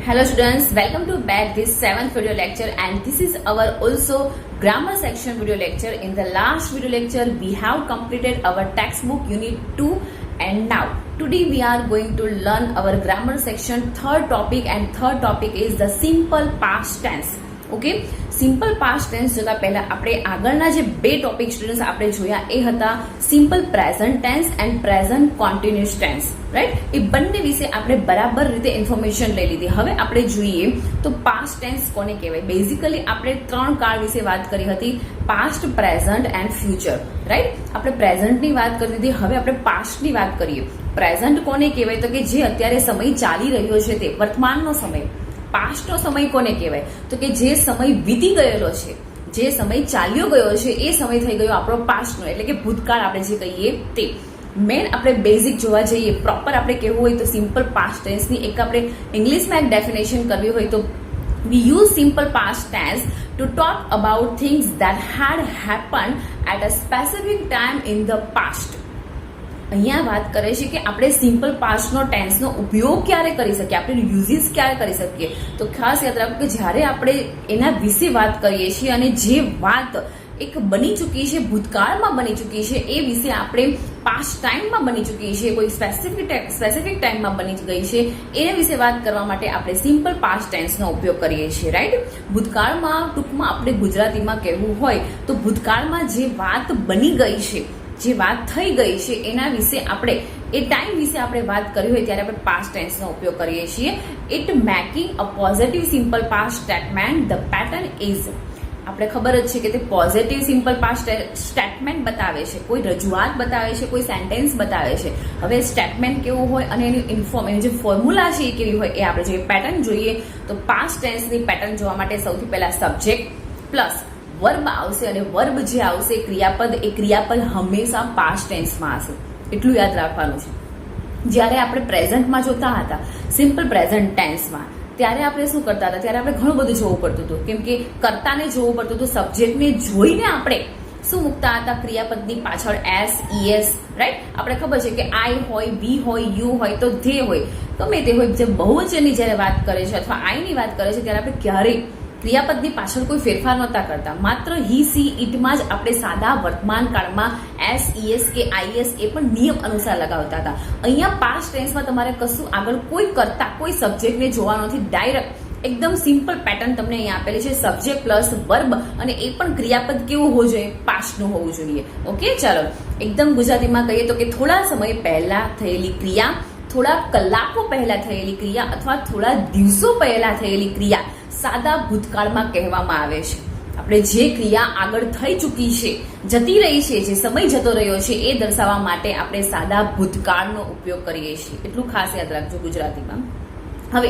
Hello students, welcome to back this 7th video lecture, and this is our also grammar section video lecture. In the last video lecture we have completed our textbook unit 2, and now today we are going to learn our grammar section third topic, and third topic is the simple past tense. Okay, simple past tense જોતા પહેલા આપણે આગળના જે બે topic students આપણે જોયા એ હતા simple present tense and present continuous tense, right? એ બંને વિશે આપણે બરાબર રીતે ઇન્ફોર્મેશન લઈ લીધી. હવે આપણે જોઈએ તો પાસ્ટ ટેન્સ કોને કહેવાય. બેઝિકલી આપણે ત્રણ કાળ વિશે વાત કરી હતી, past, present and future, right? આપણે પ્રેઝન્ટની વાત કરી દીધી, હવે આપણે પાસ્ટની વાત કરીએ. પ્રેઝન્ટ કોને કહેવાય તો કે જે અત્યારે સમય ચાલી રહ્યો છે તે વર્તમાનનો સમય. પાસ્ટનો સમય કોને કહેવાય તો કે જે સમય વીતી ગયેલો છે, જે સમય ચાલ્યો ગયો છે એ સમય થઈ ગયો આપણો પાસ્ટનો, એટલે કે ભૂતકાળ આપણે જે કહીએ તે. મેન આપણે બેઝિક જોવા જઈએ, પ્રોપર આપણે કહેવું હોય તો સિમ્પલ પાસ્ટ ટેન્સની એક આપણે ઇંગ્લિશમાં એક ડેફિનેશન કરવી હોય તો we use simple past tense to talk about things that had happened at a specific time in the past. અહીંયા વાત કરે છે કે આપણે સિમ્પલ પાસ્ટનો ટેન્સનો ઉપયોગ ક્યારે કરી શકીએ, આપણે યુઝિસ ક્યારે કરી શકીએ. તો ખાસ યાદ રાખો કે જ્યારે આપણે એના વિશે વાત કરીએ છીએ અને જે વાત એક બની ચૂકી છે, ભૂતકાળમાં બની ચૂકી છે, એ વિશે આપણે પાસ્ટ ટાઈમમાં બની ચૂકી છે, કોઈ સ્પેસિફિક ટાઈમમાં બની ગઈ છે, એના વિશે વાત કરવા માટે આપણે સિમ્પલ પાસ્ટ ટેન્સનો ઉપયોગ કરીએ છીએ, રાઈટ? ભૂતકાળમાં ટૂંકમાં આપણે ગુજરાતીમાં કહેવું હોય તો ભૂતકાળમાં જે વાત બની ગઈ છે, જે વાત થઈ ગઈ છે એના વિશે આપણે એ ટાઈમ વિશે આપણે વાત કરી હોય ત્યારે આપણે પાસ્ટ ટેન્સનો ઉપયોગ કરીએ છીએ. It making a positive simple past statement. The pattern is, આપણે ખબર જ છે કે તે પોઝિટિવ સિમ્પલ પાસ્ટ સ્ટેટમેન્ટ બતાવે છે, કોઈ રજૂઆત બતાવે છે, કોઈ સેન્ટેન્સ બતાવે છે. હવે સ્ટેટમેન્ટ કેવું હોય અને એની જે ફોર્મ્યુલા છે એ કેવી હોય એ આપણે જોઈએ. પેટર્ન જોઈએ તો પાસ્ટ ટેન્સની પેટર્ન જોવા માટે સૌથી પહેલા સબ્જેક્ટ પ્લસ વર્બ આવશે, અને વર્બ જે આવશે ક્રિયાપદ, એ ક્રિયાપદ હંમેશા પાસ્ટ ટેન્સમાં હશે, એટલું યાદ રાખવાનું છે. જ્યારે આપણે પ્રેઝન્ટમાં જોતા હતા સિમ્પલ પ્રેઝન્ટ ટેન્સમાં, ત્યારે આપણે શું કરતા હતા, ત્યારે આપણે ઘણું બધું જોવું પડતું હતું, કેમ કે કર્તાને જોવું પડતું હતું, સબ્જેક્ટને જોઈને આપણે શું મૂકતા હતા, ક્રિયાપદની પાછળ એસ, ઈએસ, રાઈટ? આપણે ખબર છે કે આઈ હોય, વી હોય, યુ હોય તો ધે હોય, ગમે તે હોય. જે બહુવચનની જ્યારે વાત કરે છે અથવા આઈની વાત કરે છે ત્યારે આપણે ક્યારેય ક્રિયાપદની પાછળ કોઈ ફેરફાર નહોતા કરતા. માત્ર હી, સી, ઇટમાં જ આપણે સાદા વર્તમાન કાળમાં એસ, ઈએસ કે આઈએસ એ પણ નિયમ અનુસાર લગાવતા હતા. અહીંયા પાસ્ટ ટેન્સમાં તમારે કશું આગળ કોઈ કરતા, કોઈ સબ્જેક્ટને જોવાનો નથી, ડાયરેક્ટ એકદમ સિમ્પલ પેટર્ન તમને અહીંયા આપેલી છે, સબ્જેક્ટ પ્લસ વર્બ, અને એ પણ ક્રિયાપદ કેવું હોવું જોઈએ, પાસ્ટનું હોવું જોઈએ. ઓકે, ચાલો એકદમ ગુજરાતીમાં કહીએ તો કે થોડા સમય પહેલા થયેલી ક્રિયા, થોડા કલાકો પહેલા થયેલી ક્રિયા અથવા થોડા દિવસો પહેલા થયેલી ક્રિયા સાદા ભૂતકાળમાં કહેવામાં આવે છે. આપણે જે ક્રિયા આગળ થઈ ચૂકી છે, જતી રહી છે, જે સમય જતો રહ્યો છે એ દર્શાવવા માટે આપણે સાદા ભૂતકાળનો ઉપયોગ કરીએ છીએ. એટલું ખાસ યાદ રાખજો ગુજરાતીમાં. હવે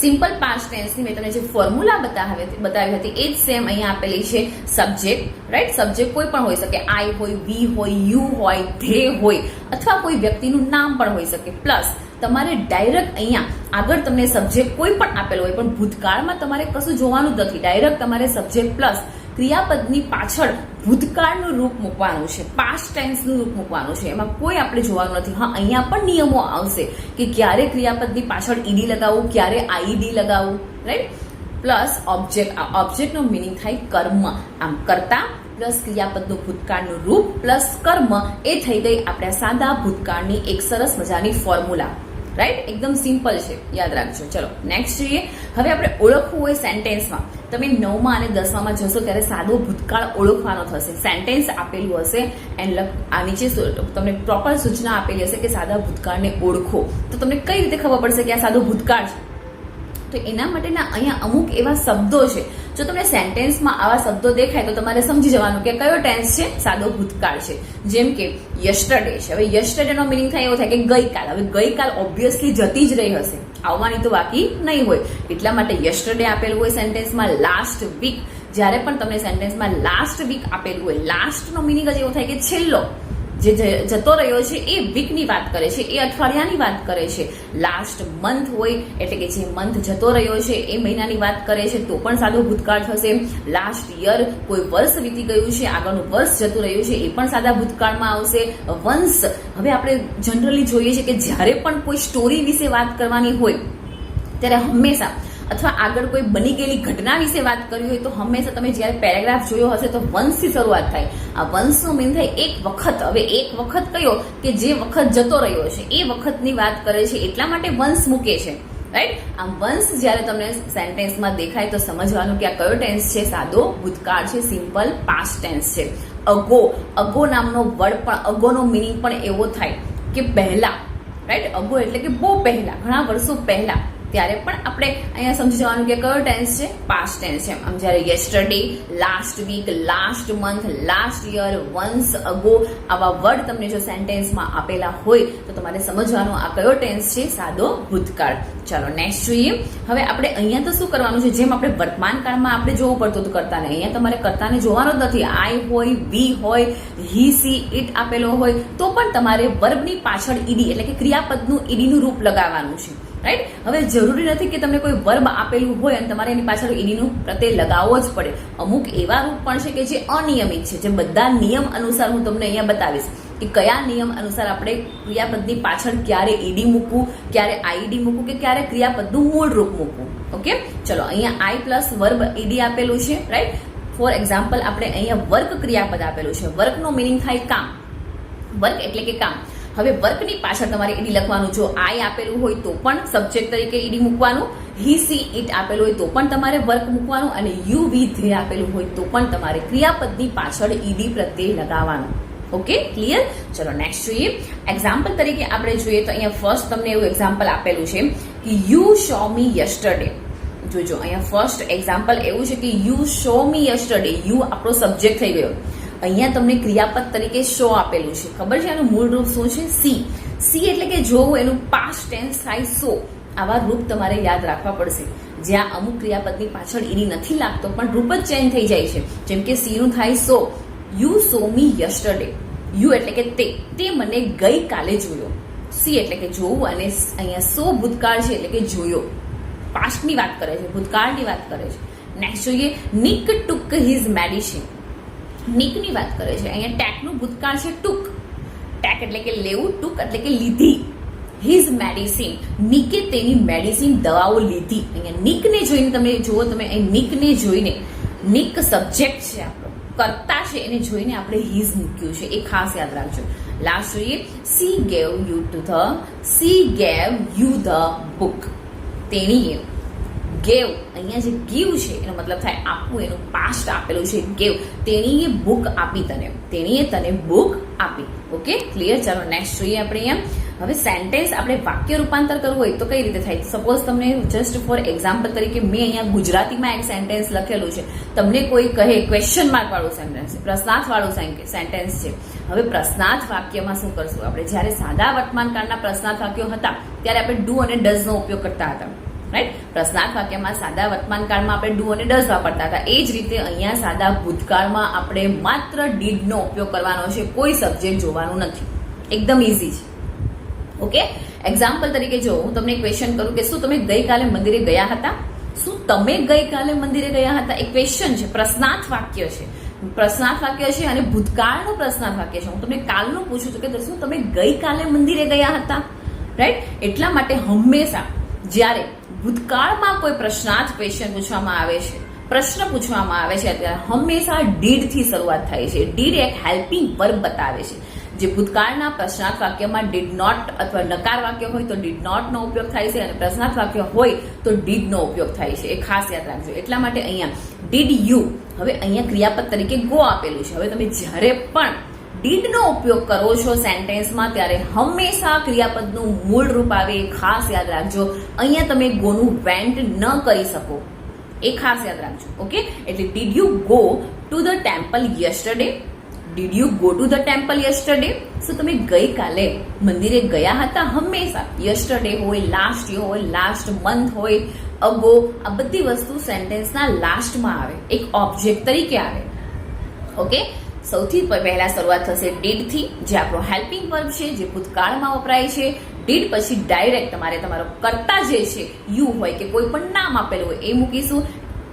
સિમ્પલ પાસ્ટ ટેન્સની મેં તમને જે ફોર્મ્યુલા બતાવી હતી એ જ સેમ અહીંયા આપેલી છે. Subject, right? સબ્જેક્ટ કોઈ પણ હોઈ શકે, આઈ હોય, વી હોય, યુ હોય, ધે હોય, અથવા કોઈ વ્યક્તિનું નામ પણ હોઈ શકે. પ્લસ તમારે ડાયરેક્ટ અહીંયા આગળ તમને સબ્જેક્ટ કોઈ પણ આપેલો હોય, પણ ભૂતકાળમાં તમારે કશું જોવાનું જ નથી, ડાયરેક્ટ તમારે સબ્જેક્ટ પ્લસ ક્રિયાપદની પાછળ ભૂતકાળનું રૂપ મૂકવાનું છે, પાસ્ટ ટેન્સનું રૂપ મૂકવાનું છે, એમાં કોઈ આપણે જોવાનું નથી. હા, અહીંયા પણ નિયમો આવશે કે ક્યારે ક્રિયાપદની પાછળ ઈડી લગાવવું, ક્યારે આઈડી લગાવવું, રાઈટ? પ્લસ ઓબ્જેક્ટ, ઓબ્જેક્ટનો મિનિંગ થાય કર્મ. આમ કર્તા પ્લસ ક્રિયાપદનું ભૂતકાળનું રૂપ પ્લસ કર્મ, એ થઈ ગઈ આપણા સાદા ભૂતકાળની એક સરસ મજાની ફોર્મ્યુલા, રાઈટ? એકદમ સિમ્પલ છે, યાદ રાખજો. ચલો નેક્સ્ટ જોઈએ. હવે આપણે ઓળખવું હોય સેન્ટેન્સમાં, તમે 9મા અને 10મામાં જશો ત્યારે સાદો ભૂતકાળ ઓળખવાનો થશે. સેન્ટેન્સ આપેલું હશે એન્ડ આ નીચે તમને પ્રોપર સૂચના આપેલી હશે કે સાદા ભૂતકાળને ઓળખો. તો તમને કઈ રીતે ખબર પડશે કે આ સાદો ભૂતકાળ છે? તો એના માટેના અહીંયા અમુક એવા શબ્દો છે. જો તમને સેન્ટેન્સમાં આવા શબ્દો દેખાય તો તમારે સમજી જવાનું કે કયો ટેન્સ છે, સાદો ભૂતકાળ છે. જેમ કે યસ્ટરડે છે. હવે યસ્ટરડેનો મિનિંગ થાય એવો થાય કે ગઈકાલ. હવે ગઈકાલ ઓબ્વિયસલી જતી જ રહી હશે, આવવાની તો બાકી નહીં હોય, એટલા માટે યસ્ટરડે આપેલું હોય સેન્ટેન્સમાં. લાસ્ટ વીક, જ્યારે પણ તમને સેન્ટેન્સમાં લાસ્ટ વીક આપેલું હોય, લાસ્ટનો મિનિંગ જ એવો થાય કે છેલ્લો, જે જતો રહ્યો છે એ વીકની વાત કરે છે, એ અઠવાડિયાની વાત કરે છે. લાસ્ટ મંથ હોય એટલે કે જે મંથ જતો રહ્યો છે એ મહિનાની વાત કરે છે, તો પણ સાદો ભૂતકાળ થશે. લાસ્ટ યર, કોઈ વર્ષ વીતી ગયું છે, આગળનું વર્ષ જતું રહ્યું છે, એ પણ સાદા ભૂતકાળમાં આવશે. વંશ, હવે આપણે જનરલી જોઈએ છે કે જ્યારે પણ કોઈ સ્ટોરી વિશે વાત કરવાની હોય ત્યારે હંમેશા અથવા આગળ કોઈ બની ગયેલી ઘટના વિશે વાત કરવી હોય તો હંમેશા તમે જ્યારે પેરેગ્રાફ જોયો હશે તો વન્સથી શરૂઆત થાય. આ વન્સનો મીન થાય એક વખત. હવે એક વખત કયો કે જે વખત જતો રહ્યો છે એ વખતની વાત કરે છે, એટલા માટે વન્સ મૂકે છે. રાઈટ. આમ વન્સ જ્યારે તમને સેન્ટેન્સમાં દેખાય તો સમજવાનું કે આ કયો ટેન્સ છે. સાદો ભૂતકાળ છે, સિમ્પલ પાસ્ટ ટેન્સ છે. અગો, અગો નામનો વર્ડ પણ, અગોનો મિનિંગ પણ એવો થાય કે પહેલા. રાઈટ. અગો એટલે કે બહુ પહેલા, ઘણા વર્ષો પહેલા. ત્યારે પણ આપણે અહીંયા સમજી જવાનું કે કયો ટેન્સ છે, પાસ્ટ ટેન્સ છે. આમ જ્યારે yesterday, last week, last month, last year, once ago આવા વર્ડ તમને જો સેન્ટેન્સમાં આપેલા હોય તો તમારે સમજવાનું આ કયો ટેન્સ છે, સાદો ભૂતકાળ. ચાલો નેક્સ્ટ જોઈએ. હવે આપણે અહીંયા તો શું કરવાનું છે, જેમ આપણે વર્તમાન કાળમાં આપણે જોવું પડતું હતું કરતાને, અહીંયા તમારે કરતાને જોવાનો જ નથી. આઈ હોય, વી હોય, હી, સી, ઇટ આપેલો હોય તો પણ તમારે વર્બની પાછળ ઈડી એટલે કે ક્રિયાપદનું ઈડીનું રૂપ લગાવવાનું છે. રાઈટ. હવે જરૂરી નથી કે તમને કોઈ વર્બ આપેલું હોય અને તમારે એની પાછળ ઈડીનું પ્રત્યય લગાવવો જ પડે. અમુક એવા રૂપ પણ છે કે જે અનિયમિત છે, જે બધા નિયમ અનુસાર હું તમને અહીંયા બતાવીશ કે કયા નિયમ અનુસાર આપણે ક્રિયાપદની પાછળ ક્યારે ઈડી મૂકવું, ક્યારે આઈડી મૂકવું કે ક્યારે ક્રિયાપદનું મૂળ રૂપ મૂકવું. ઓકે. ચલો અહીંયા આઈ પ્લસ વર્બ ઈડી આપેલું છે. રાઈટ. ફોર એક્ઝામ્પલ આપણે અહીંયા વર્ક ક્રિયાપદ આપેલું છે. વર્કનો મિનિંગ થાય કામ. વર્ક એટલે કે કામ. હવે વર્કની પાછળ તમારે ઈડી લખવાનું. જો આઈ આપેલું હોય તો પણ સબ્જેક્ટ તરીકે ઈડી મૂકવાનું. હી, સી, ઇટ આપેલું હોય તો પણ તમારે વર્ક મૂકવાનું. અને યુ, વી, ધે આપેલું હોય તો પણ તમારે ક્રિયાપદની પાછળ ઈડી પ્રત્યે લગાવવાનું. Okay, clear. ચલો નેક્સ્ટ જોઈએ. એક્ઝામ્પલ તરીકે આપણે જોઈએ તો અહીંયા ફર્સ્ટ તમને એવું એક્ઝામ્પલ આપેલું છે કે યુ શો મી યસ્ટરડે. જોજો અહીંયા ફર્સ્ટ એક્ઝામ્પલ એવું છે કે you show me yesterday. You આપણો સબ્જેક્ટ થઈ ગયો. અહીંયા તમને ક્રિયાપદ તરીકે શો આપેલું છે. ખબર છે આનું મૂળ રૂપ શું છે? સી. સી એટલે કે જોવું, એનું પાસ્ટ ટેન્સ થાય સો. આવા રૂપ તમારે યાદ રાખવા પડશે. જ્યાં અમુક ક્રિયાપદની પાછળ ઈડી નથી લાગતો પણ રૂપ જ ચેન્જ થઈ જાય છે. જેમ કે સી નું થાય saw. You saw me yesterday. You એટલે કે તે મને ગઈકાલે જોયો. સી એટલે કે જોવું અને અહીંયા સો ભૂતકાળ છે એટલે કે જોયો. પાસ્ટની વાત કરે છે, ભૂતકાળની વાત કરે છે. નેક્સ્ટ જોઈએ. Nick took his medicine. નિકની વાત કરે છે. અહીંયા ટેકનું ભૂતકાળ છે ટુક. ટેક એટલે કે લેવું, ટુક એટલે કે લીધી. His medicine. નિકે તેની મેડિસિન દવાઓ લીધી. અહીંયા નિકને જોઈને તમે જુઓ, તમે અહીં નિકને જોઈને, નિક સબ્જેક્ટ છે આપણો, કર્તા છે, એને જોઈને આપણે હિઝ મૂક્યું છે. એ ખાસ યાદ રાખજો. લાસ્ટ જોઈએ. C gave you the book. તેણીએ ગેવ, અહીંયા જે ગીવ છે એનો મતલબ થાય આપવું, એનું પાસ્ટ આપેલું છે ગેવ. તેણીએ બુક આપી તને. તેણીએ તને બુક આપી. Okay, clear. ચાલો નેક્સ્ટ જોઈએ આપણે અહીંયા. હવે સેન્ટેન્સ આપણે વાક્ય રૂપાંતર કરવું હોય તો કઈ રીતે થાય? સપોઝ તમને જસ્ટ ફોર એક્ઝામ્પલ તરીકે મેં અહીંયા ગુજરાતીમાં એક સેન્ટેન્સ લખેલું છે. તમને કોઈ કહે ક્વેશ્ચન માર્ક વાળું સેન્ટેન્સ છે, પ્રશ્નાર્થ વાળું સેન્ટેન્સ છે. હવે પ્રશ્નાર્થ વાક્યમાં શું કરશું આપણે? જ્યારે સાદા વર્તમાન કાળના પ્રશ્નાર્થ વાક્યો હતા ત્યારે આપણે ડુ અને ડઝ નો ઉપયોગ કરતા હતા. રાઈટ. પ્રશ્નાર્થ વાક્યમાં સાદા વર્તમાન કાળમાં આપણે ડુ અને ડઝ વાપરતા હતા. એ જ રીતે અહીંયા સાદા ભૂતકાળમાં આપણે માત્ર ડીડ નો ઉપયોગ કરવાનો છે. કોઈ સબ્જેક્ટ જોવાનું નથી. એકદમ ઇઝી છે. ઓકે. એક્ઝામ્પલ તરીકે જો હું તમને ક્વેશ્ચન કરું કે શું તમે ગઈકાલે મંદિરે ગયા હતા? શું તમે ગઈકાલે મંદિરે ગયા હતા? એક ક્વેશ્ચન છે, પ્રશ્નાર્થ વાક્ય છે. પ્રશ્નાર્થ વાક્ય છે અને ભૂતકાળનું પ્રશ્નાર્થ વાક્ય છે. હું તમને કાલનું પૂછું છું કે શું તમે ગઈકાલે મંદિરે ગયા હતા? રાઈટ. એટલા માટે હંમેશા જ્યારે ભૂતકાળમાં કોઈ પ્રશ્નાર્થ ક્વેશ્ચન પૂછવામાં આવે છે, પ્રશ્ન પૂછવામાં આવે છે, ત્યારે હંમેશા ડીડ થી શરૂઆત થાય છે. ડીડ એક હેલ્પિંગ વર્બ બતાવે છે. જે ભૂતકાળના પ્રશ્નાર્થ વાક્યમાં ડીડ નોટ અથવા નકાર વાક્ય હોય તો ડીડ નોટ નો ઉપયોગ થાય છે અને પ્રશ્નાર્થ વાક્ય હોય તો ડીડ નો ઉપયોગ થાય છે. એ ખાસ યાદ રાખજો. એટલા માટે અહીંયા ડીડ યુ. હવે અહીંયા ક્રિયાપદ તરીકે ગો આપેલું છે. હવે તમે જ્યારે પણ ડીડ નો ઉપયોગ કરો છો સેન્ટેન્સમાં ત્યારે હંમેશા ક્રિયાપદનું મૂળ રૂપ આવે. એ ખાસ યાદ રાખજો. અહીંયા તમે ગોનું વેન્ટ ન કરી શકો. એ ખાસ યાદ રાખજો. ઓકે. એટલે did you go to the temple yesterday? Did you go to the temple yesterday? શું તમે ગઈકાલે મંદિરે ગયા હતા? હંમેશા યસ્ટરડે હોય, લાસ્ટ યર હોય, લાસ્ટ મંથ હોય, અગો, આ બધી વસ્તુ સેન્ટેન્સના લાસ્ટમાં આવે, એક ઓબ્જેક્ટ તરીકે આવે. ઓકે. સૌથી પહેલા શરૂઆત થશે ડીડ થી, જે આપણો હેલ્પિંગ વર્બ છે, જે ભૂતકાળમાં વપરાય છે. ડીડ પછી ડાયરેક્ટ તમારે તમારો કર્તા જે છે યુ હોય કે કોઈ પણ નામ આપેલું હોય એ મૂકીશું.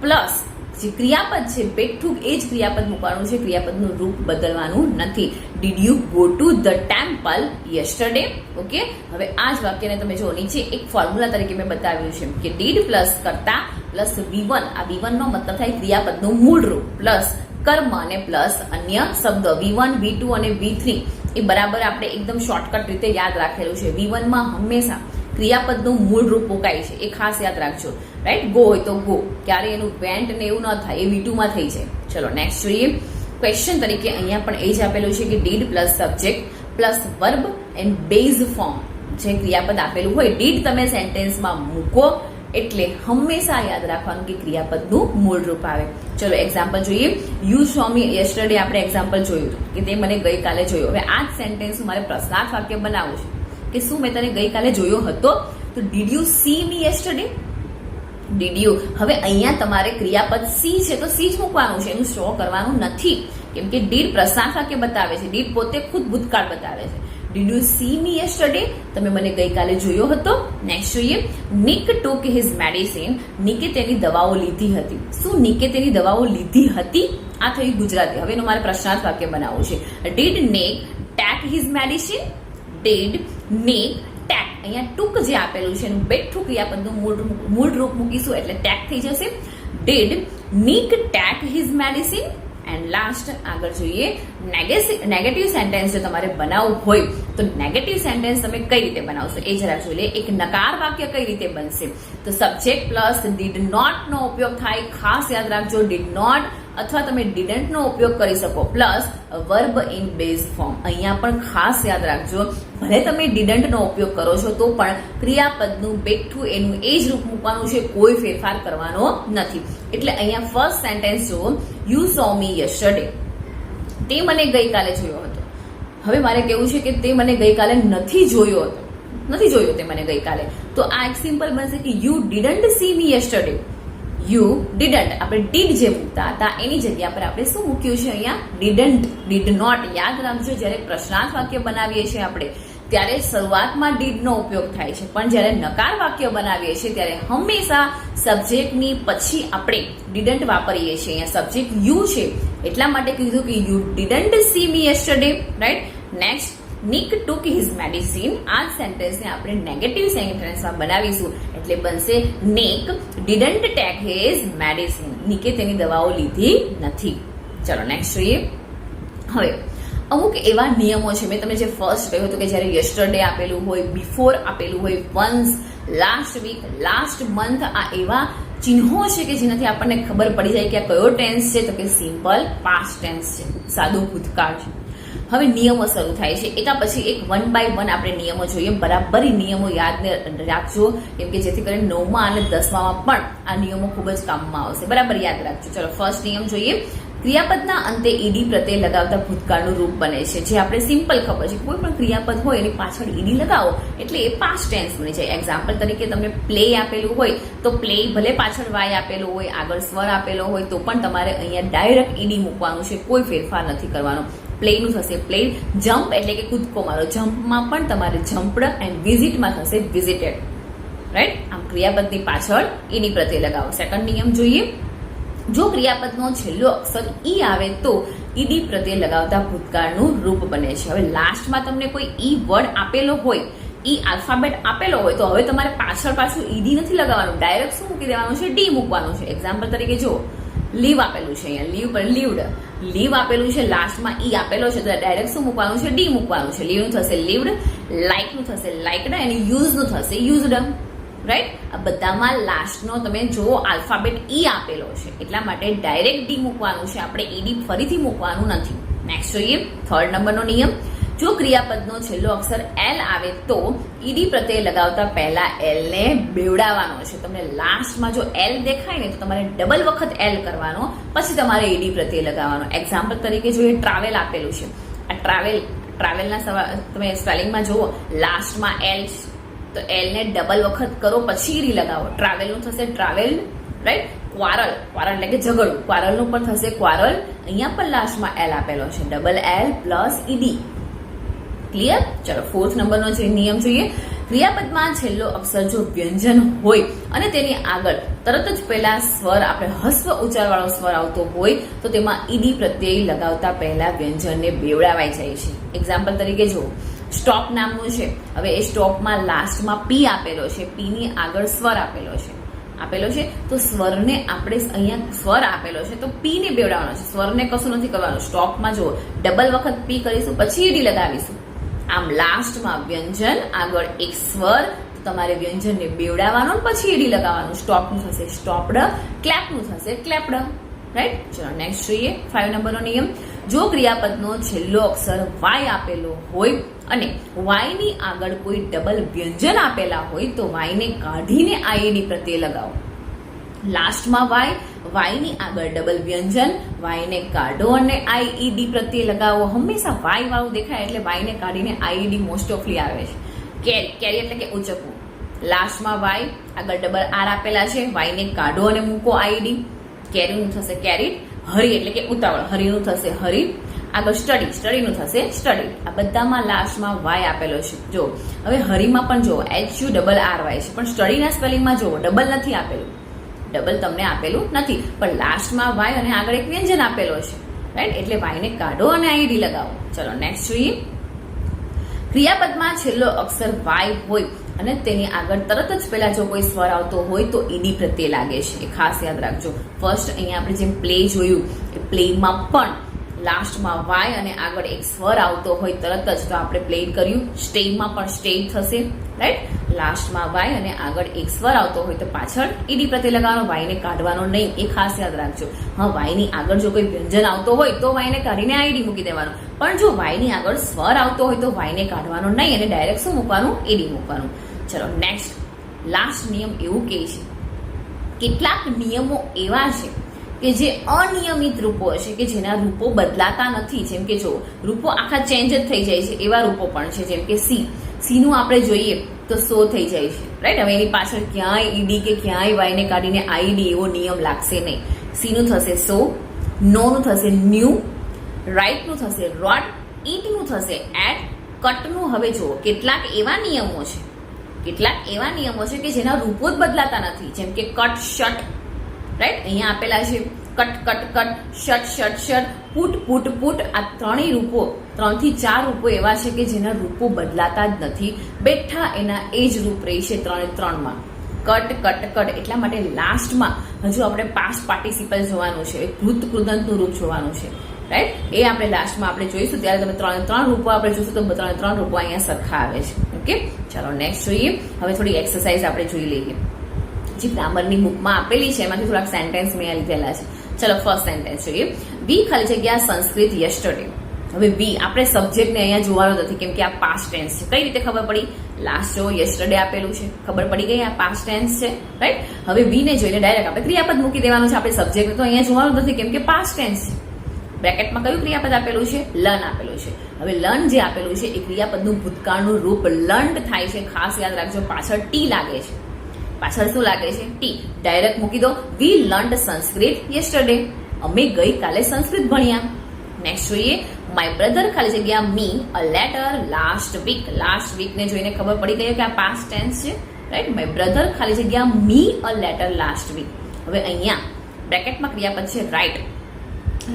પ્લસ જે ક્રિયાપદ છે બેઠું એ જ ક્રિયાપદ મૂકવાનું છે, ક્રિયાપદનું રૂપ બદલવાનું નથી. Did you go to the temple yesterday? Okay, હવે આ જ વાક્યને તમે જો નીચે એક ફોર્મ્યુલા તરીકે મેં બતાવ્યું છે કે ડીડ પ્લસ કર્તા પ્લસ V1, આ V1 નો મતલબ થાય ક્રિયાપદનું મૂળ રૂપ, પ્લસ કર્મ અને પ્લસ અન્ય શબ્દ V1, V2 અને V3 એ બરાબર આપણે એકદમ શોર્ટકટ રીતે યાદ રાખેલું છે. V1 માં હંમેશા ક્રિયાપદનું મૂળ રૂપ મુકાય છે, એ ખાસ યાદ રાખજો. રાઈટ, ગો હોય તો ગો, ક્યારે એનું વેન્ટ ને એવું ન થાય, એ V2 માં થઈ જાય. ચલો નેક્સ્ટ જોઈએ. ક્વેશ્ચન તરીકે અહીંયા પણ એ જ આપેલું છે કે did plus subject plus verb and base form, જે ક્રિયાપદ આપેલું હોય ડીડ તમે સેન્ટેન્સમાં મૂકો એટલે હંમેશા યાદ રાખવાનું કે ક્રિયાપદનું મૂળ રૂપ આવે. ચલો એક્ઝામ્પલ જોઈએ. યુ સો મી યસ્ટરડે આપણે એક્ઝામ્પલ જોયું હતું કે તે મને ગઈકાલે જોયો. હવે આ જ સેન્ટેન્સ મારે પ્રશ્નાર્થ વાક્ય બનાવવું છે કે શું મેં તને ગઈકાલે જોયો હતો? તો did you C me yesterday? Did you, હવે અહીંયા તમારે ક્રિયાપદ સી છે તો સી જ મૂકવાનું છે, એનું શો કરવાનું નથી, કેમ કે ડીડ પ્રશ્નાર્થ વાક્ય બતાવે છે, ડીડ પોતે ખુદ ભૂતકાળ બતાવે છે. Did you C me yesterday? તમે મને ગઈકાલે જોયો હતો. નેક્સ્ટ જોઈએ. નિક ટુક હિઝ મેડિસિન, નિકે તેની દવાઓ લીધી હતી. શું નિકે તેની દવાઓ લીધી હતી? આ થયું ગુજરાતી. હવે એનું મારે પ્રશ્નાર્થ વાક્ય બનાવવું છે. Did Nick take his medicine? Did Nick take, અહીંયા ટુક જે આપેલું છે એનું બેઠું ક્રિયાપદનું મૂળ રૂપ મૂકીશું એટલે ટેક થઈ જશે. Did Nick take his medicine? And last આગળ જોઈએ. નેગેટિવ સેન્ટેન્સ જો તમારે બનાવવું હોય તો નેગેટિવ સેન્ટેન્સ તમે કઈ રીતે બનાવશો એ જરા જોઈ લે. એક નકાર વાક્ય કઈ રીતે બનશે? તો સબ્જેક્ટ પ્લસ ડીડ નોટ નો ઉપયોગ થાય, ખાસ યાદ રાખજો. ડીડ નોટ અથવા તમે ડીડન્ટ નો ઉપયોગ કરી શકો, plus verb in base form. અહીંયા પણ ખાસ યાદ રાખજો, ભલે તમે ડીડન્ટ નો ઉપયોગ કરો છો તો પણ ક્રિયાપદનું બેઠું એનું એ જ રૂપ મૂકવાનું છે, કોઈ ફેરફાર કરવાનો નથી. એટલે અહીંયા ફર્સ્ટ સેન્ટેન્સ જુઓ. યુ સો મી યસ્ટરડે, તે મને ગઈકાલે જોયો હતો. હવે મારે કેવું છે કે તે મને ગઈકાલે નથી જોયો હતો, નથી જોયો તે મને ગઈકાલે. તો આ એક સિમ્પલ બનશે કે you didn't see me yesterday. You didn't, આપણે ડીડ જે મૂકતા હતા એની જગ્યા પર આપણે શું મૂક્યું છે અહીંયા? Didn't, did not. યાદ રાખજો, જ્યારે પ્રશ્નાર્થ વાક્ય બનાવીએ છીએ આપણે ત્યારે શરૂઆતમાં ડીડ નો ઉપયોગ થાય છે, પણ જ્યારે નકાર વાક્ય બનાવીએ છીએ ત્યારે હંમેશા સબ્જેક્ટની પછી આપણે ડીડન્ટ વાપરીએ છીએ. અહીંયા સબ્જેક્ટ યુ છે એટલા માટે કીધું કે you didn't see me yesterday. Right. Next. Nick took his medicine. આ સેન્ટેન્સને આપણે નેગેટિવ સેન્ટેન્સમાં બનાવીશું એટલે બનશે Nick didn't take his medicine. નિકે તેની દવાઓ લીધી નથી. ચલો નેક્સ્ટ જોઈએ. હવે અમુક એવા નિયમો છે, મેં તમને જે ફર્સ્ટ કહ્યું હતું કે જ્યારે યસ્ટરડે આપેલું હોય, બિફોર આપેલું હોય, once, last week, last month, આ એવા ચિહ્નો છે કે જેનાથી આપણને ખબર પડી જાય કે આ કયો ટેન્સ છે. તો કે સિમ્પલ પાસ્ટ ટેન્સ છે, સાદું ભૂતકાળ છે. હવે નિયમો શરૂ થાય છે, એકા પછી એક વન બાય વન આપણે નિયમો જોઈએ. બરાબર નિયમો યાદ રાખજો, કેમ કે જેથી કરીને 9મા અને 10મામાં પણ આ નિયમો ખૂબ જ કામમાં આવશે. બરાબર યાદ રાખજો. ચલો ફર્સ્ટ નિયમ જોઈએ. ક્રિયાપદના અંતે ઈડી પ્રત્યે લગાવતા ભૂતકાળનું રૂપ બને છે, જે આપણે સિમ્પલ ખબર છે. કોઈ પણ ક્રિયાપદ હોય એની પાછળ ઈડી લગાવો એટલે એ પાસ્ટ ટેન્સ બની જાય. એક્ઝામ્પલ તરીકે તમને પ્લે આપેલું હોય તો પ્લે ભલે પાછળ વાય આપેલો હોય, આગળ સ્વર આપેલો હોય તો પણ તમારે અહીંયા ડાયરેક્ટ ઈડી મૂકવાનું છે, કોઈ ફેરફાર નથી કરવાનો. પ્લેનું થશે પ્લેડ. જમ્પ એટલે કે કૂદકો મારો, જમ્પમાં પણ તમારે જમ્પડ, એન્ડ વિઝિટમાં થશે વિઝિટેડ. રાઈટ. આમ ક્રિયાપદની પાછળ ઈડી પ્રત્યે લગાવો. સેકન્ડ નિયમ જોઈએ. જો ક્રિયાપદનો છેલ્લો અક્ષર ઈ આવે તો ઈડી પ્રત્યે લગાવતા ભૂતકાળનું રૂપ બને છે. હવે લાસ્ટમાં તમને કોઈ ઈ વર્ડ આપેલો હોય, ઈ આલ્ફાબેટ આપેલો હોય તો હવે તમારે પાછળ ઈડી નથી લગાવવાનું, ડાયરેક્ટ શું મૂકી દેવાનું છે? ડી મૂકવાનું છે. એક્ઝામ્પલ તરીકે જો લીવ આપેલું છે, અહીંયા લીવ પર લીવડ, લીવ આપેલું છે, લાસ્ટમાં ઈ આપેલો છે તો ડાયરેક્ટ શું મૂકવાનું છે? ડી મૂકવાનું છે. લીવનું થશે લીવડ, લાઇકનું થશે લાઇકડ, અને યુઝનું થશે યુઝડ. રાઈટ. આ બધામાં લાસ્ટનો તમે જો આલ્ફાબેટ ઈ આપેલો છે એટલા માટે ડાયરેક્ટ ડી મૂકવાનું છે, આપણે ઈડી ફરીથી મૂકવાનું નથી. નેક્સ્ટ જોઈએ. થર્ડ નંબરનો નિયમ. જો ક્રિયાપદનો છેલ્લો અક્ષર એલ આવે તો ઈડી પ્રત્યે લગાવતા પહેલા એલ ને બેવડાવવાનો છે. તમને લાસ્ટમાં જો એલ દેખાય ને તો તમારે ડબલ વખત એલ કરવાનો, પછી તમારે ઈડી પ્રત્યે લગાવવાનો. એક્ઝામ્પલ તરીકે જો ટ્રાવેલ આપેલું છે, આ ટ્રાવેલના તમે સ્પેલિંગમાં જુઓ, લાસ્ટમાં એલ તો એલ ને ડબલ વખત કરો પછી ઈડી લગાવો. ટ્રાવેલનું થશે ટ્રાવેલ. રાઈટ. ક્વારલ, ક્વારલ એટલે કે ઝઘડું, ક્વારલનું પણ થશે ક્વારલ. અહીંયા પણ લાસ્ટમાં એલ આપેલો છે, double L plus ed. Clear. ચલો ફોર્થ નંબરનો જે નિયમ જોઈએ. ક્રિયાપદમાં છેલ્લો અક્ષર જો વ્યંજન હોય અને તેની આગળ તરત જ પહેલા સ્વર આપણે હસ્વ ઉચ્ચારવાળો સ્વર આવતો હોય તો તેમાં ઈડી પ્રત્યય લગાવતા પહેલા વ્યંજનને બેવડાવાઈ જાય છે. એક્ઝામ્પલ તરીકે જુઓ, સ્ટોપ નામનું છે. હવે એ સ્ટોપમાં લાસ્ટમાં પી આપેલો છે, પી ની આગળ સ્વર આપેલો છે તો સ્વરને આપણે અહીંયા સ્વર આપેલો છે તો પી ને બેવડાવવાનો છે, સ્વરને કશું નથી કરવાનું. સ્ટોપમાં જુઓ, ડબલ વખત પી કરીશું પછી ઈડી લગાવીશું. આમ લાસ્ટમાં વ્યંજન આગળ એક સ્વર, તમારે વ્યંજનને બેવડાવવાનો પછી ઈડી લગાવવાનું. સ્ટોપનું થશે સ્ટોપડ, ક્લેપનું થશે ક્લેપડ. રાઈટ. ચલો નેક્સ્ટ જોઈએ 5 નંબરનો નિયમ. જો ક્રિયાપદનો છેલ્લો અક્ષર વાય આપેલો હોય અને વાય ની આગળ કોઈ ડબલ વ્યંજન આપેલા હોય તો વાય ને કાઢીને આઈડી પ્રત્યે લગાવો. લાસ્ટમાં વાય ની આગળ ડબલ વ્યંજન, વાય ને કાઢો અને આઈઈડી પ્રત્યે લગાવો. હંમેશા વાય વાળું દેખાય એટલે વાય ને કાઢીને આઈઈડી મોસ્ટ ઓફલી આવે છે. કેરી એટલે કે ઉચકવું. લાસ્ટમાં વાય, આગળ ડબલ આર આપેલા છે, વાય ને કાઢો અને મૂકો આઈડી. કેરીનું થશે કેરીડ. હરી એટલે કે ઉતાવળ, હરીનું થશે હરી. આગળ સ્ટડીનું થશે સ્ટડી. આ બધામાં લાસ્ટમાં વાય આપેલો છે. જો હવે હરીમાં પણ જો HURRY છે, પણ સ્ટડીના સ્પેલિંગમાં જો ડબલ નથી આપેલું. ડબલ તમને આપેલું નથી, પણ લાસ્ટમાં વાય અને આગળ એક વ્યંજન આપેલો છે. રાઈટ. એટલે વાય ને કાઢો અને આઈડી લગાવો. ચલો નેક્સ્ટ જોઈએ. ક્રિયાપદમાં છેલ્લો અક્ષર વાય હોય અને તેની આગળ તરત જ પહેલા જો કોઈ સ્વર આવતો હોય તો ઈડી પ્રત્યે લાગે છે. એ ખાસ યાદ રાખજો. ફર્સ્ટ અહીંયા આપણે જેમ પ્લે જોયું, એ પ્લેમાં પણ લાસ્ટમાં વાય અને આગળ એક સ્વર આવતો હોય તરત જ તો આપણે પ્લે કર્યું. સ્ટેમાં પણ સ્ટે થશે. રાઈટ. લાસ્ટમાં વાય અને આગળ એક સ્વર આવતો હોય તો પાછળ ઈડી પ્રત્યે લગાવવાનો, વાયને કાઢવાનો નહીં. એ ખાસ યાદ રાખજો. હા, વાયની આગળ જો કોઈ વ્યંજન આવતો હોય તો વાયને કાઢીને આઈડી મૂકી દેવાનો, પણ જો વાયની આગળ સ્વર આવતો હોય તો વાયને કાઢવાનો નહીં અને ડાયરેક્ટ શું મૂકવાનું? ઈડી મૂકવાનું. ચલો નેક્સ્ટ લાસ્ટ નિયમ એવું કહે છે, કેટલાક નિયમો એવા છે કે જે અનિયમિત રૂપો છે કે જેના રૂપો બદલાતા નથી. જેમ કે જો રૂપો આખા ચેન્જ જ થઈ જાય છે એવા રૂપો પણ છે. જેમ કે સી નું આપણે જોઈએ તો સો થઈ જાય છે. રાઈટ. હવે એની પાછળ ક્યાંય ઈડી કે ક્યાંય વાયને કાઢીને આઈડી એવો નિયમ લાગશે નહીં. સી નું થશે સો, નો નું થશે ન્યુ, રાઈટ નું થશે રોટ, ઈટ નું થશે એટ, કટ નું હવે જુઓ કેટલાક એવા નિયમો છે કે જેના રૂપો જ બદલાતા નથી. જેમ કે કટ શટ. રાઈટ. અહીંયા આપેલા છે cut cut cut, shut shut shut, put put put. આ ત્રણેય રૂપો, 3 થી 4 રૂપો એવા છે કે જેના રૂપો બદલાતા જ નથી. બેઠા એના એ જ રૂપ રહી છે 3 માં. Cut cut cut. એટલા માટે લાસ્ટમાં હજુ આપણે પાસ્ટ પાર્ટિસિપલ જોવાનું છે, કૃત કૃદંતનું રૂપ જોવાનું છે. રાઈટ. એ આપણે લાસ્ટમાં આપણે જોઈશું ત્યારે તમે 3 રૂપો આપણે જોઈશું તો 3 રૂપો અહીંયા સરખા આવે છે. ઓકે. ચાલો નેક્સ્ટ જોઈએ. હવે થોડી એક્સરસાઇઝ આપણે જોઈ લઈએ જે ગ્રામરની બુકમાં આપેલી છે. એમાંથી થોડાક સેન્ટેન્સ મેં લીધેલા છે. ચલો ફર્સ્ટ સેન્ટેન્સ જોઈએ. વી ખાલી જગ્યા સંસ્કૃત યસ્ટરડે. હવે વી આપણે સબ્જેક્ટને અહીંયા જોવાનો નથી કેમ કે આ પાસ્ટ ટેન્સ છે. કઈ રીતે ખબર પડી? લાસ્ટ જો યસ્ટરડે આપેલું છે, ખબર પડી ગઈ આ પાસ્ટ ટેન્સ છે. રાઈટ. હવે વી ને જોઈને ડાયરેક્ટ આપણે ક્રિયાપદ મૂકી દેવાનું છે. આપણે સબ્જેક્ટ તો અહીંયા જોવાનું નથી કેમ કે પાસ્ટ ટેન્સ છે. બ્રેકેટમાં કયું ક્રિયાપદ આપેલું છે? લર્ન આપેલું છે. હવે લર્ન જે આપેલું છે એ ક્રિયાપદનું ભૂતકાળનું રૂપ લર્ન્ડ થાય છે. ખાસ યાદ રાખજો, પાછળ ટી લાગે છે. પાછળ શું લાગે છે? ટી. ડાયરેક્ટ મૂકી દો. વી લર્ન્ડ સંસ્કૃત યસ્ટરડે. અમે ગઈકાલે સંસ્કૃત ભણ્યા. નેક્સ્ટ જોઈએ. માય બ્રધર ખાલી જગ્યા me a letter last week. Last week ને જોઈને ખબર પડી ગઈ કે આ પાસ્ટ ટેન્સ છે. રાઈટ. માય બ્રધર ખાલી જગ્યા me a letter last week. હવે અહીંયા બ્રેકેટમાં ક્રિયાપદ છે રાઇટ.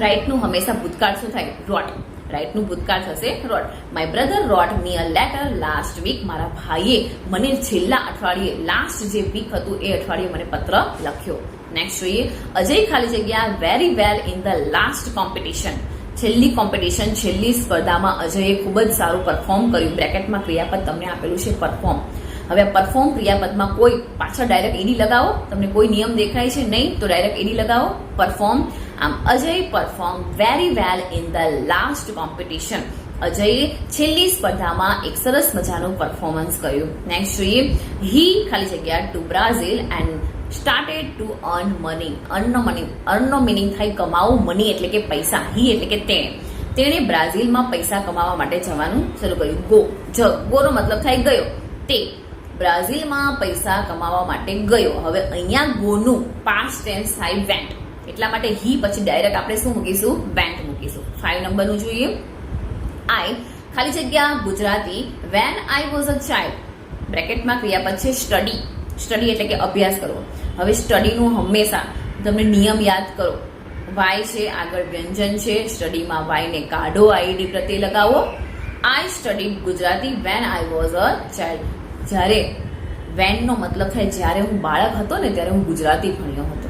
રાઇટનું હંમેશા ભૂતકાળ શું થાય? રોટ. રાઇટનું ભૂતકાળ થશે wrote. My brother wrote me a letter last week. મારા ભાઈએ મને છેલ્લા અઠવાડિયે, લાસ્ટ જે વીક હતું એ અઠવાડિયે મને પત્ર લખ્યો. નેક્સ્ટ જોઈએ. અજય ખાલી જગ્યા very well in the last competition. છેલ્લી સ્પર્ધામાં અજયે ખૂબ જ સારું પરફોર્મ કર્યું. બ્રેકેટમાં ક્રિયાપદ તમને આપેલું છે પરફોર્મ. હવે પરફોર્મ ક્રિયાપદમાં કોઈ પાછળ ડાયરેક્ટ ઈડી લગાવો. તમને કોઈ નિયમ દેખાય છે નહીં તો ડાયરેક્ટ ઈડી લગાવો. પરફોર્મ. આમ Ajay perform very well in the last competition. અજયે છેલ્લી સ્પર્ધામાં એક સરસ મજાનું પરફોર્મન્સ કર્યું. નેક્સ્ટ જોઈએ. હી ખાલી જગ્યા to Brazil and started to earn money. અર્નનો મિનિંગ થાય કમાવું, મની એટલે કે પૈસા, હી એટલે કે તેણે બ્રાઝિલમાં પૈસા કમાવા માટે જવાનું શરૂ કર્યું. ગોનો મતલબ થાય ગયો. તે બ્રાઝિલમાં પૈસા કમાવા માટે ગયો. હવે અહીંયા ગોનું પાસ્ટ ટેન્સ થાય વેન્ટ. એટલા માટે હી પછી ડાયરેક્ટ આપણે શું મૂકીશું? વેન્ટ મૂકીશું. 5 નંબરનું જોઈએ. આઈ ખાલી જગ્યા Gujarati when I was a child. બ્રેકેટમાં ક્રિયાપદ છે સ્ટડી. સ્ટડી એટલે કે અભ્યાસ કરવો. હવે સ્ટડીનું હંમેશા તમે નિયમ યાદ કરો. વાય છે, આગળ વ્યંજન છે, સ્ટડીમાં વાય ને કાઢો, આઈડી પ્રત્યે લગાવો. I studied Gujarati when I was a child. જ્યારે વેન નો મતલબ થાય જ્યારે હું બાળક હતો ને ત્યારે હું ગુજરાતી ભણ્યો હતો,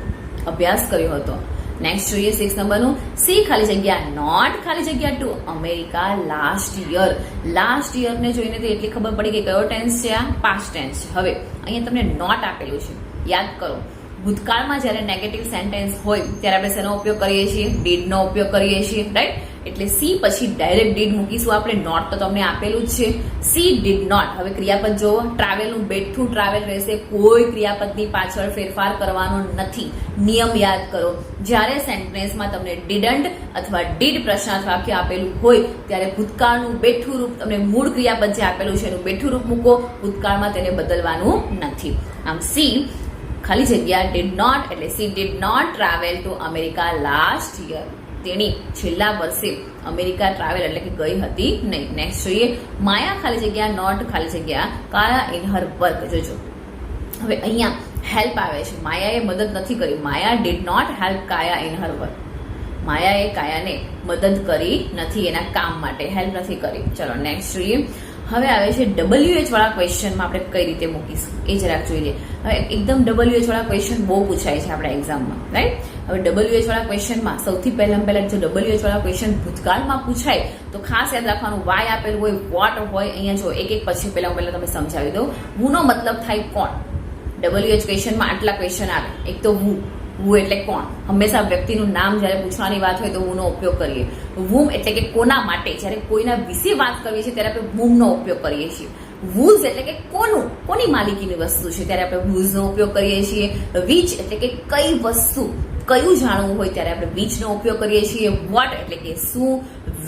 અભ્યાસ કર્યો હતો. નેક્સ્ટ જોઈએ 6 નંબરનું. સી ખાલી જગ્યા નોટ ખાલી જગ્યા to America last year. Last year ને જોઈને તો એટલી ખબર પડી કે કયો ટેન્સ છે, આ પાસ્ટ ટેન્સ છે. હવે અહીંયા તમને નોટ આપેલું છે, યાદ કરો. ભૂતકાળમાં જ્યારે નેગેટિવ સેન્ટેન્સ હોય ત્યારે આપણે શેનો ઉપયોગ કરીએ છીએ? ડીડ નો ઉપયોગ કરીએ છીએ, રાઈટ? એટલે સી પછી ડાયરેક્ટ ડીડ મૂકીશું આપણે. નોટ તો તમને આપેલું જ છે. She did not. હવે ક્રિયાપદ જોવો. ટ્રાવેલનું બેટ થ્રુ ટ્રાવેલ રહેશે. કોઈ ક્રિયાપદની પાછળ ફેરફાર કરવાનો નથી. નિયમ યાદ કરો. જ્યારે સેન્ટેન્સમાં તમને ડીડન્ટ અથવા ડીડ પ્રશ્નાર્થ વાક્ય આપેલું હોય ત્યારે ભૂતકાળનું બેઠું રૂપ, તમને મૂળ ક્રિયાપદ જે આપેલું છે એનું બેઠું રૂપ મૂકો. ભૂતકાળમાં તેને બદલવાનું નથી. આમ સી ખાલી જગ્યા ડીડ નોટ એટલે she did not travel to America last year. તેણી છેલ્લા વર્ષે અમેરિકા ટ્રાવેલ એટલે કે ગઈ હતી નહીં. નેક્સ્ટ જોઈએ. માયા ખાલી જગ્યા નોટ ખાલી જગ્યા કાયા ઇન હર વર્ક. જોજો હવે અહીંયા હેલ્પ આવે છે. માયાએ મદદ નથી કરી. માયા ડીડ નોટ હેલ્પ કાયા ઇન હર વર્ક. માયાએ કાયાને મદદ કરી નથી એના કામ માટે, હેલ્પ નથી કરી. ચલો નેક્સ્ટ જોઈએ. હવે આવે છે WH વાળા ક્વેશ્ચનમાં આપણે કઈ રીતે મૂકીશું એ જરાક જોઈ લઈએ. હવે એકદમ WH વાળા ક્વેશ્ચન બહુ પૂછાય છે આપણા એક્ઝામમાં, રાઈટ? હવે WH વાળા ક્વેશ્ચનમાં સૌથી પહેલા જો WH વાળા ક્વેશ્ચન ભૂતકાળમાં પૂછાય તો ખાસ યાદ રાખવાનું વાય આપેલું હોય, વોટ હોય. અહીંયા જો એક એક પછી પહેલા તમે સમજાવી દઉં. હુનો મતલબ થાય કોણ. WH ક્વેશ્ચનમાં આટલા ક્વેશ્ચન આવે. એક તો હુ એટલે કોણ. હંમેશા વ્યક્તિનું નામ જ્યારે પૂછવાની વાત હોય તો હુનો ઉપયોગ કરીએ. વુમ એટલે કે કોના માટે. જ્યારે કોઈના વિશે વાત કરવી છે ત્યારે આપણે વુમનો ઉપયોગ કરીએ છીએ. વુઝ એટલે કે કોનું, કોની માલિકીની વસ્તુ છે ત્યારે આપણે વુઝનો ઉપયોગ કરીએ છીએ. વિચ એટલે કે કઈ વસ્તુ, કયું જાણવું હોય ત્યારે આપણે વિચનો ઉપયોગ કરીએ છીએ. વોટ એટલે કે શું.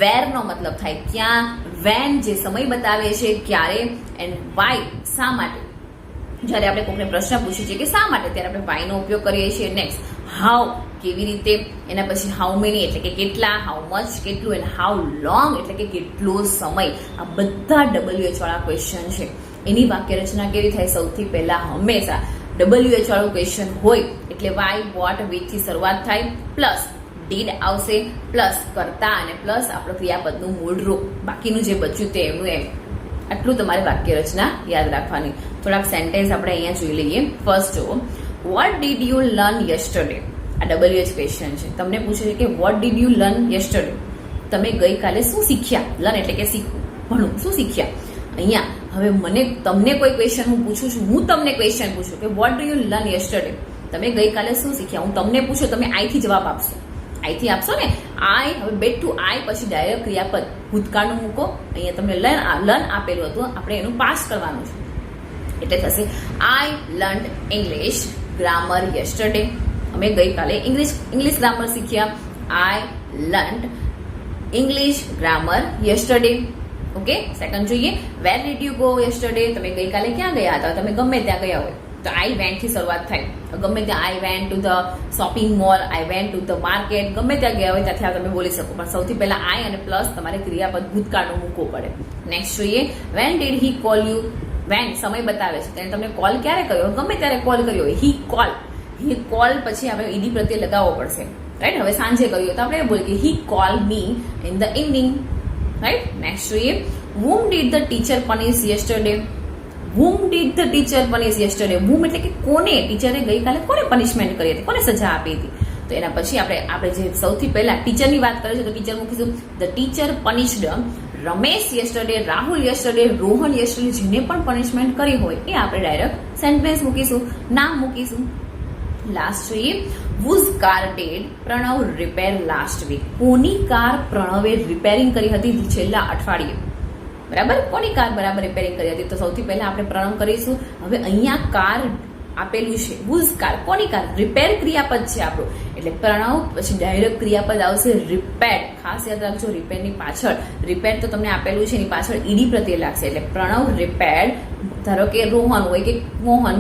વેર નો મતલબ થાય ક્યાં. વેન જે સમય બતાવે છે, ક્યારે. એન્ડ વાય શા માટે. જ્યારે આપણે કોઈને પ્રશ્ન પૂછીએ છીએ કે શા માટે ત્યારે આપણે વાય નો ઉપયોગ કરીએ છીએ. નેક્સ્ટ હાઉ કેવી રીતે. એના પછી હાઉ મેની એટલે કે કેટલા. હાઉ મચ કેટલું. એન્ડ હાઉ લોંગ એટલે કે કેટલો સમય. આ બધા WH વાળા ક્વેશ્ચન છે. એની વાક્ય રચના કેવી થાય? સૌથી પહેલા હંમેશા WH વાળું ક્વેશ્ચન હોય એટલે વાય, વોટ, વિચ થી શરૂઆત થાય. પ્લસ ડીડ આવશે, પ્લસ કરતા અને પ્લસ આપણું ક્રિયાપદનું મૂળ રૂપ. બાકીનું જે બચ્યું તે એમનું એમ. આટલું તમારે વાક્ય રચના યાદ રાખવાની. થોડાક સેન્ટેન્સ આપણે અહીંયા જોઈ લઈએ. ફર્સ્ટ જુઓ. What did you learn yesterday. આ WH ક્વેશ્ચન છે. તમને પૂછે છે કે what did you learn yesterday. તમે ગઈકાલે શું શીખ્યા? લર્ન એટલે કે શીખવું, ભણવું. શું શીખ્યા? અહીંયા હવે તમને કોઈ ક્વેશ્ચન હું પૂછું છું, હું તમને ક્વેશ્ચન પૂછું કે what do you learn yesterday. તમે ગઈકાલે શું શીખ્યા? હું તમને પૂછું, તમે આઈથી જવાબ આપશો. આઈથી આપશો ને. આઈ હવે બેક ટુ આઈ પછી ડાયરેક્ટ ક્રિયાપદ ભૂતકાળનું મૂકો. અહીંયા તમને લર્ન આપેલું હતું, આપણે એનું પાસ કરવાનું છે એટલે થશે I learned English grammar yesterday. અમે ગઈકાલે ઇંગ્લિશ ગ્રામર શીખ્યા. I learned English grammar yesterday. Okay. Second જોઈએ. Where did you go yesterday. તમે ગઈકાલે ક્યાં ગયા હતા? તમે ગમે ત્યાં ગયા હોય તો આઈ વેન્ટ થી શરૂઆત થાય. ગમે ત્યાં I went to the shopping mall, I went to the market, ગમે ત્યાં ગયા હોય ત્યાંથી તમે બોલી શકો. પણ સૌથી પહેલા આઈ અને પ્લસ તમારે ક્રિયાપદ ભૂતકાળનું મૂકવું પડે. નેક્સ્ટ જોઈએ. When did he call you. When સમય બતાવે છે. તેને તમને કોલ ક્યારે કર્યો? ગમે ત્યારે કોલ કર્યો હોય. હી કોલ પછી આપણે ઈડી પ્રત્યે લગાવવો પડશે, રાઈટ? હવે સાંજે કર્યો તો આપણે બોલીએ કે he call me in the evening, right? Next જોઈએ. whom did the teacher punish yesterday. whom did the teacher punish yesterday. whom એટલે કે કોને ટીચરે ગઈકાલે કોને પનિશમેન્ટ કરી હતી, કોને સજા આપી હતી. તો એના પછી આપણે જે સૌથી પહેલા ટીચરની વાત કરીએ છીએ તો ટીચર મૂકીશું the teacher punished Ramesh yesterday, Rahul yesterday, Rohan yesterday. જેને પણ પનિશમેન્ટ કરી હોય એ આપણે ડાયરેક્ટ સેન્ટેન્સ મૂકીશું, નામ મૂકીશું. લાસ્ટ જોઈએ. whose car did Pranav repair last week. કોની કાર પ્રણવે રિપેરિંગ કરી હતી છેલ્લા અઠવાડિયે? બરાબર. કોની કાર બરાબર રિપેરિંગ કરી હતી? તો સૌથી પહેલા આપણે પ્રણવ કરીશું. હવે અહીંયા કાર આપેલું છે. whose car કોની કાર? રિપેર ક્રિયાપદ છે આપણું એટલે પ્રણવ પછી ડાયરેક્ટ ક્રિયાપદ આવશે રિપેર્ડ. ખાસ યાદ રાખજો રિપેરની પાછળ રિપેર તો તમને આપેલું છે એની પાછળ ઈડી પ્રત્યે લાગશે એટલે પ્રણવ રિપેર્ડ. ધારો કે રોહન હોય કે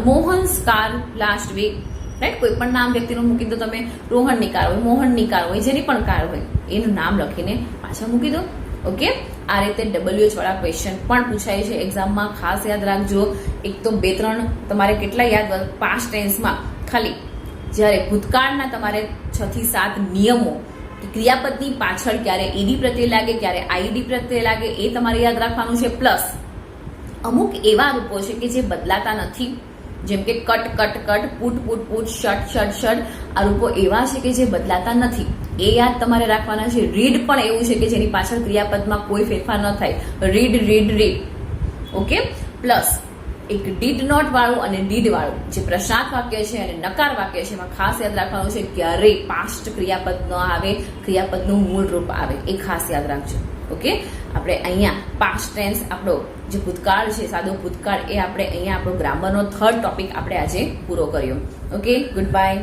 Mohan's car last week, right? કોઈ પણ નામ વ્યક્તિનું મૂકી દો તમે. રોહનની કાર હોય, મોહનની કાર હોય, જેની પણ કાર હોય એનું નામ લખીને પાછળ મૂકી દો. ઓકે, આ રીતે WH વાળા ક્વેશ્ચન પણ પૂછાય છે એક્ઝામમાં, ખાસ યાદ રાખજો. એક તો 2-3 તમારે કેટલા યાદ, પાસ્ટ ટેન્સમાં ખાલી જ્યારે ભૂતકાળના તમારે 6 થી 7 નિયમો, ક્રિયાપદની પાછળ ક્યારે ઈડી પ્રત્યય લાગે, ક્યારે આઈડી પ્રત્યય લાગે, એ તમારે યાદ રાખવાનું છે. પ્લસ અમુક એવા રૂપો છે કે જે બદલાતા નથી, જેમ કે cut cut cut, put put put, shut shut shut, આ રૂપો એવા છે કે જે બદલાતા નથી, એ યાદ તમારે રાખવાના છે. રીડ પણ એવું છે કે જેની પાછળ ક્રિયાપદમાં કોઈ ફેરફાર ન થાય, read read read. Okay, plus એક ડીડ નોટ વાળું અને ડીડ વાળું જે પ્રશ્નાર્થ વાક્ય છે અને નકાર વાક્ય છે, એમાં ખાસ યાદ રાખવાનું છે ક્યારેય પાસ્ટ ક્રિયાપદ ન આવે, ક્રિયાપદનું મૂળ રૂપ આવે, એ ખાસ યાદ રાખજો. ઓકે, આપણે અહીંયા પાસ્ટ ટેન્સ, આપણો જે ભૂતકાળ છે, સાદો ભૂતકાળ, એ આપણે અહીંયા આપણો ગ્રામરનો 3rd ટોપિક આપણે આજે પૂરો કર્યો. Okay, good bye.